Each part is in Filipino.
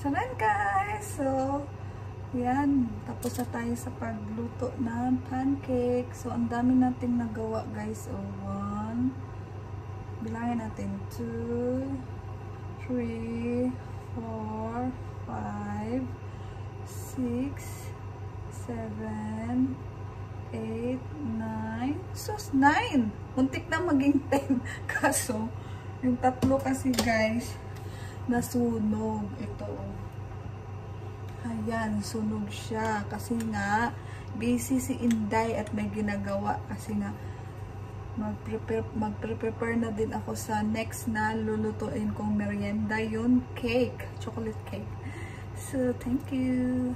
Charan guys! So, yan. Tapos na tayo sa pagluto ng pancake. So, ang dami nating nagawa guys. So, 1, bilangin natin 2, 3, 4, 5, 6, 7, 8, 9. Sus, 9! Muntik na maging 10. Kaso, yung tatlo kasi guys, nasunog. Ito. Ayan, sunog siya. Kasi nga, busy si Inday at may ginagawa. Kasi nga, mag-prepare na din ako sa next na lulutuin kong merienda. Yun, cake. Chocolate cake. So, thank you.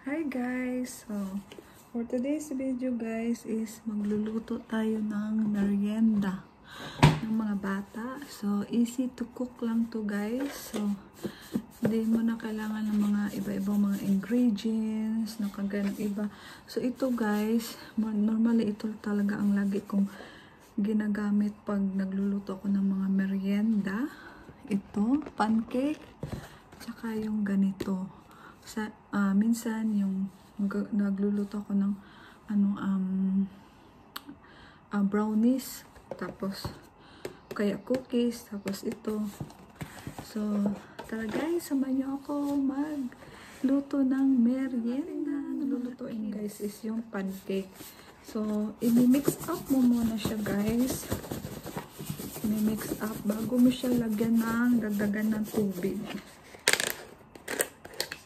Hi guys! So, for today's video guys is magluluto tayo ng merienda ng mga bata. So, easy to cook lang to guys. So, hindi mo na kailangan ng mga iba-ibang mga ingredients na kagaya ng iba. So, ito guys, normally ito talaga ang lagi kong ginagamit pag nagluluto ako ng mga merienda. Ito, pancake, tsaka yung ganito. Minsan yung nagluluto ako ng brownies, tapos kaya cookies, tapos ito. So tara guys, samahan niyo ako magluto ng merienda. Lulutuin guys is yung pancake. So i-mix up mo muna siya guys. I-mix up bago mo siya lagyan ng dagdagan ng tubig.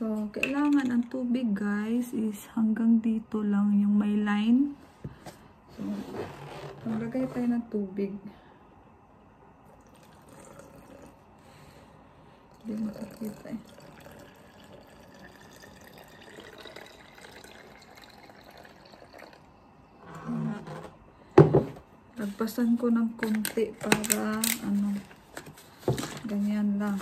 So, kailangan ang tubig guys is hanggang dito lang yung may line. So, maglagay tayo ng tubig. Hindi makikita eh. Lagpasan ko ng konti para ganyan lang.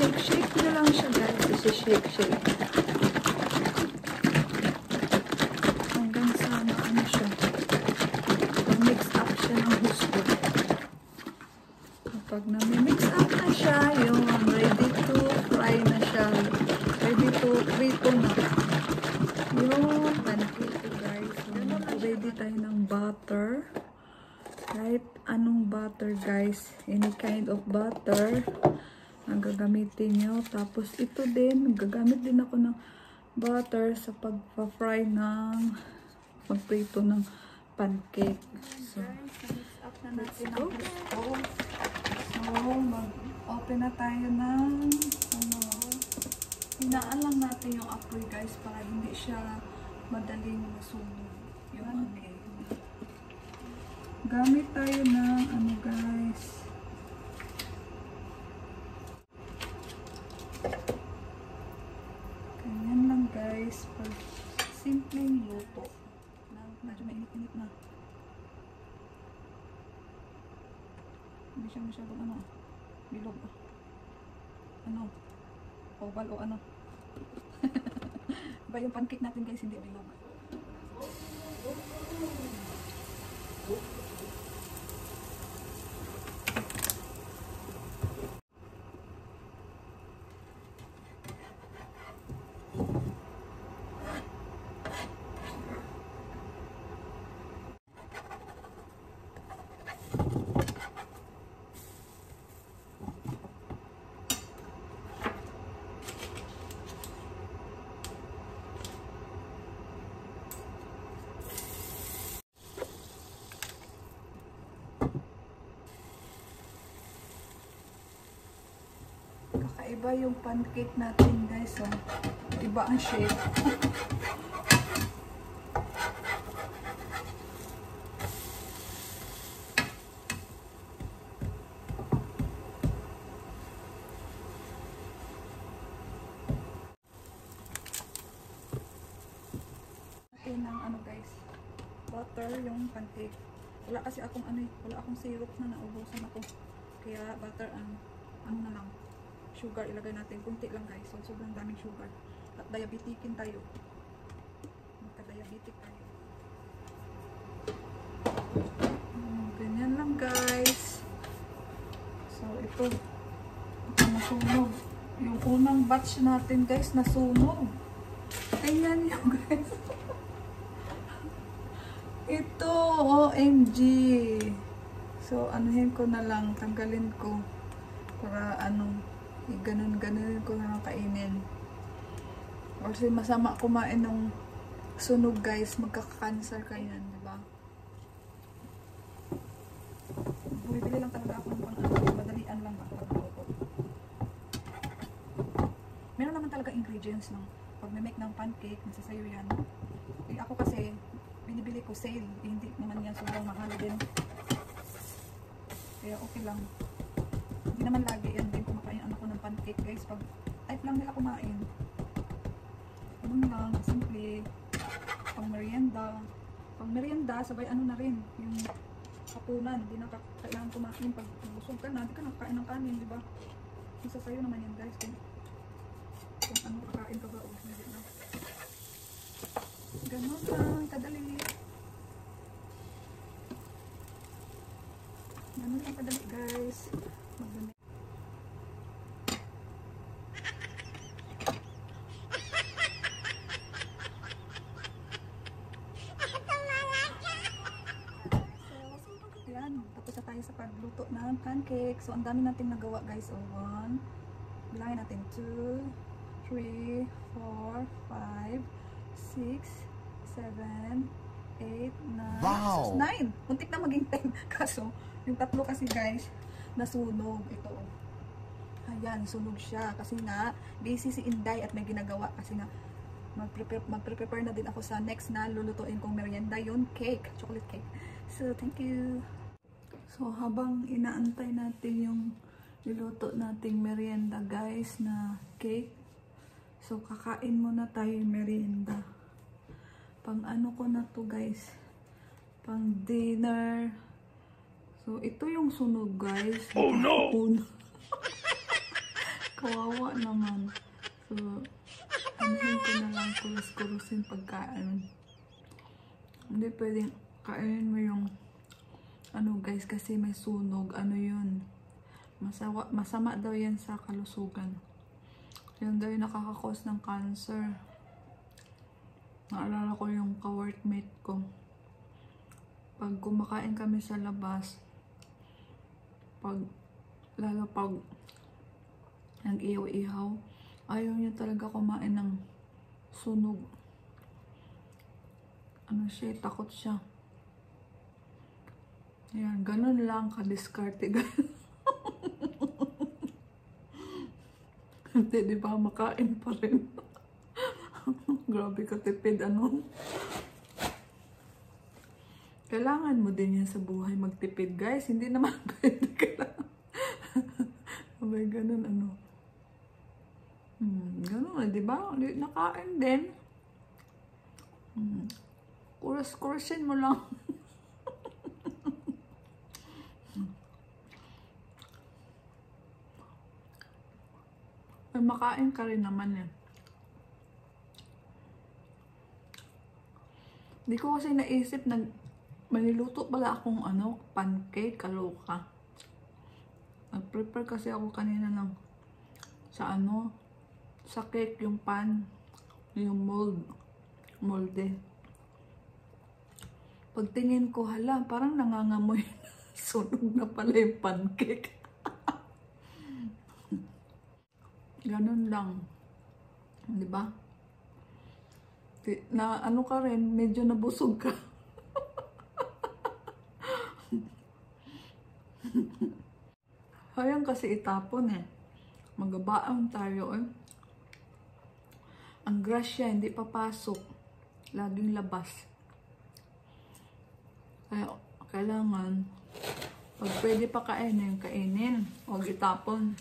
Shake na lang siya guys. Shake. Hanggang sa siya. Mix up siya ng gusto. Kapag na-mix up na siya, yung ready to fry na siya. Ready to prito na. Yung pancake guys. Ready tayo ng butter. Kahit anong butter guys. Any kind of butter ang gagamitin nyo. Tapos ito din, gagamit din ako ng butter sa pagpa-fry ng magprito ng pancake. So, let's go. So, mag-open na tayo ng hinaan lang natin yung apoy guys para hindi siya madaling masunog. Yung gamit tayo ng guys, ganyan lang guys, pag simpleng luto na medyo mainit-init na, hindi siya masyadong bilog, oval o iba yung pancake natin guys, hindi bilog. Iba yung pancake natin guys. Oh. Iba ang shape. Ng ano guys, butter yung pancake. Wala kasi akong ano, wala akong syrup na naubusan ako. Kaya butter ang ano na lang. Sugar ilagay natin, kunti lang guys. So sobrang daming sugar. At diabetikin tayo. Magka-diabetic tayo. Ganyan lang guys. So ito nasunog. Yung unang batch natin guys nasunog. Tingnan nyo guys. Ito, OMG. So, anuhin ko na lang, tanggalin ko. Para ano, ganun-ganunin ko na lang kainin. Kasi masama kumain ng sunog guys, magkaka-cancer ka yan, diba? Bumibili lang talaga ako ng madalian lang ba? Meron naman talaga ingredients ng pag may make ng pancake, nasa sayo yan. Eh, ako kasi, binibili ko sale, hindi naman yan sobrang mahal din. Kaya okay lang. Hindi naman lagi yan din kumakain ako ng pancake guys. Pag type lang nila kumain. Ano lang, simple. Pang merienda. Pang merienda, sabay ano na rin. Yung hapunan, hindi na kailangan kumain. Pag busog ka na, hindi ka nakakain ng kanin, di ba? Isa sa'yo naman yan guys. Kung ano kakain ka ba o hindi na. Ganon lang, kadali. Ganon lang kadali guys. Magdami. Yan, tapos na tayo sa pagluto ng pancake. So, ang dami natin nagawa guys. O, 1, bilangin natin 2, 3, 4, 5, 6, 7, 8, 9. Wow! 9! Muntik na maging 10. Kaso, yung tatlo kasi guys, nasunog. Ito. Ayan, sunog siya. Kasi nga, busy si Inday at may ginagawa. Kasi nga, mag-prepare na din ako sa next na lulutuin kong merienda. Yun, cake. Chocolate cake. So, thank you. So, habang inaantay natin yung niluto nating merienda guys na cake. So, kakain muna tayo yung merienda. Pang ano ko na to guys. Pang dinner. So, ito yung sunog guys. Oh no! Kawawa naman. So, anuhin ko na lang kurus-kurusin pagkaan. Hindi pwedeng kainin mo yung ano guys kasi may sunog. Ano yun? Masama daw yan sa kalusugan. Yan daw yung nakakakos ng cancer. Naalala ko yung ka-workmate ko. Pag kumakain kami sa labas, lalo pag nag-ihaw-ihaw, ayaw niya talaga kumain ng sunog. Ano siya, takot siya. Ayan, ganun lang ka-diskarte guys. Hindi, di ba? Makain pa rin. Grabe ka tipid, ano? Kailangan mo din yan sa buhay magtipid, guys. Hindi naman pwede kailangan. Abay, ganun, ano? Ganun, di ba? Nakain din. Kuras-kurasin mo lang. Ay, makain ka rin naman yan. Hindi ko kasi naisip na maniluto pala akong ano, pancake, kaloka. Nag-prepare kasi ako kanina ng sa ano, sa cake, yung pan, yung molde. Pagtingin ko, hala, parang nangangamoy. Sunog na pala yung pancake. Ganun lang. Di ba? Na ano ka rin, medyo nabusog ka. Hayang kasi itapon eh. Magabaon tayo eh. Ang grasya hindi papasok. Laging labas. Kaya kailangan pag pwede pa kainin, kainin. Huwag itapon.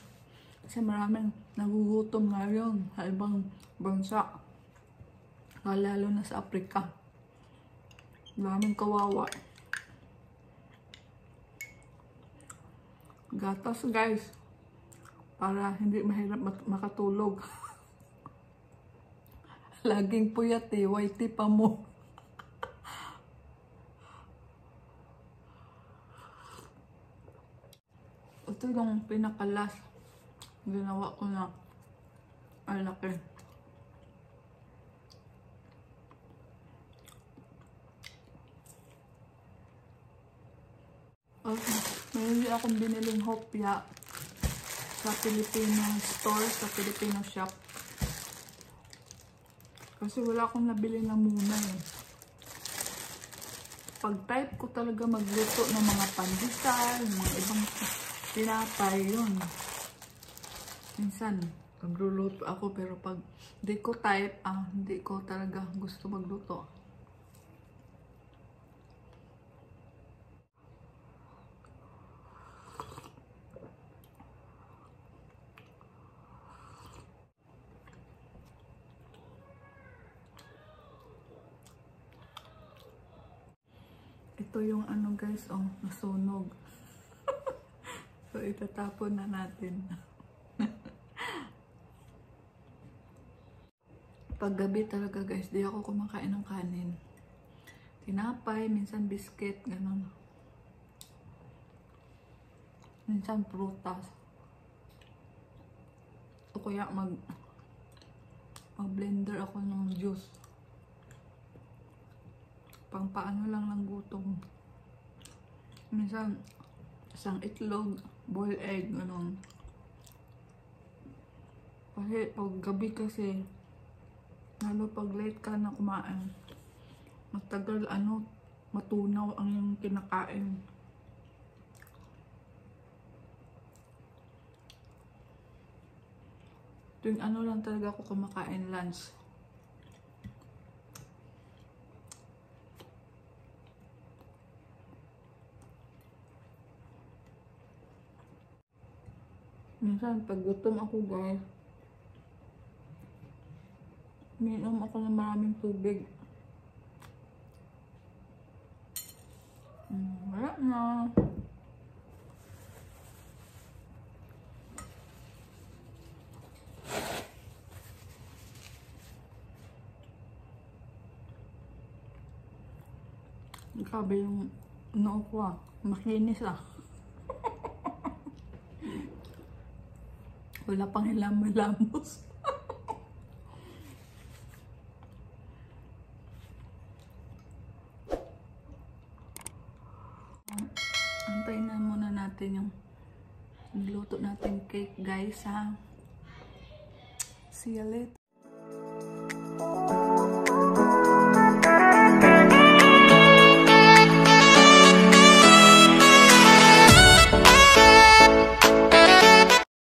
Kasi maraming nagugutom ngayon sa ibang bansa. Lalo na sa Africa. Maraming kawawa. Gatas guys. Para hindi mahirap makatulog. Laging puyat eh. Whitey pa mo. Ito yung pinakalas. Ginawa ko na. Ay, laki. Okay. Mayroon din akong biniling hopya sa Filipino store, sa Filipino shop. Kasi wala akong nabili na muna eh. Pag type ko talaga magluto ng mga pandesal, mga ibang tinapay, yun. Minsan, magluluto ako pero pag di ko type, hindi ko talaga gusto magluto. Ito yung ano guys, nasunog. So, itatapon na natin. Paggabi talaga guys, di ako kumakain ng kanin. Tinapay, minsan biscuit, ganun. Minsan prutas. O kaya mag-blender ako ng juice. Pang paano lang ng gutom. Minsan, isang itlog, boiled egg, ganun. Kasi pag gabi kasi, lalo pag late ka na kumain, matagal matunaw ang yung kinakain. Tuwing lang talaga ako kumakain lunch. Minsan, pag gutom ako guys, minom ako ng maraming tubig. Wala na. Grabe yung noo ko makinis Wala pang hilamos. Antayin na muna natin yung niluto natin cake guys ha. See you later.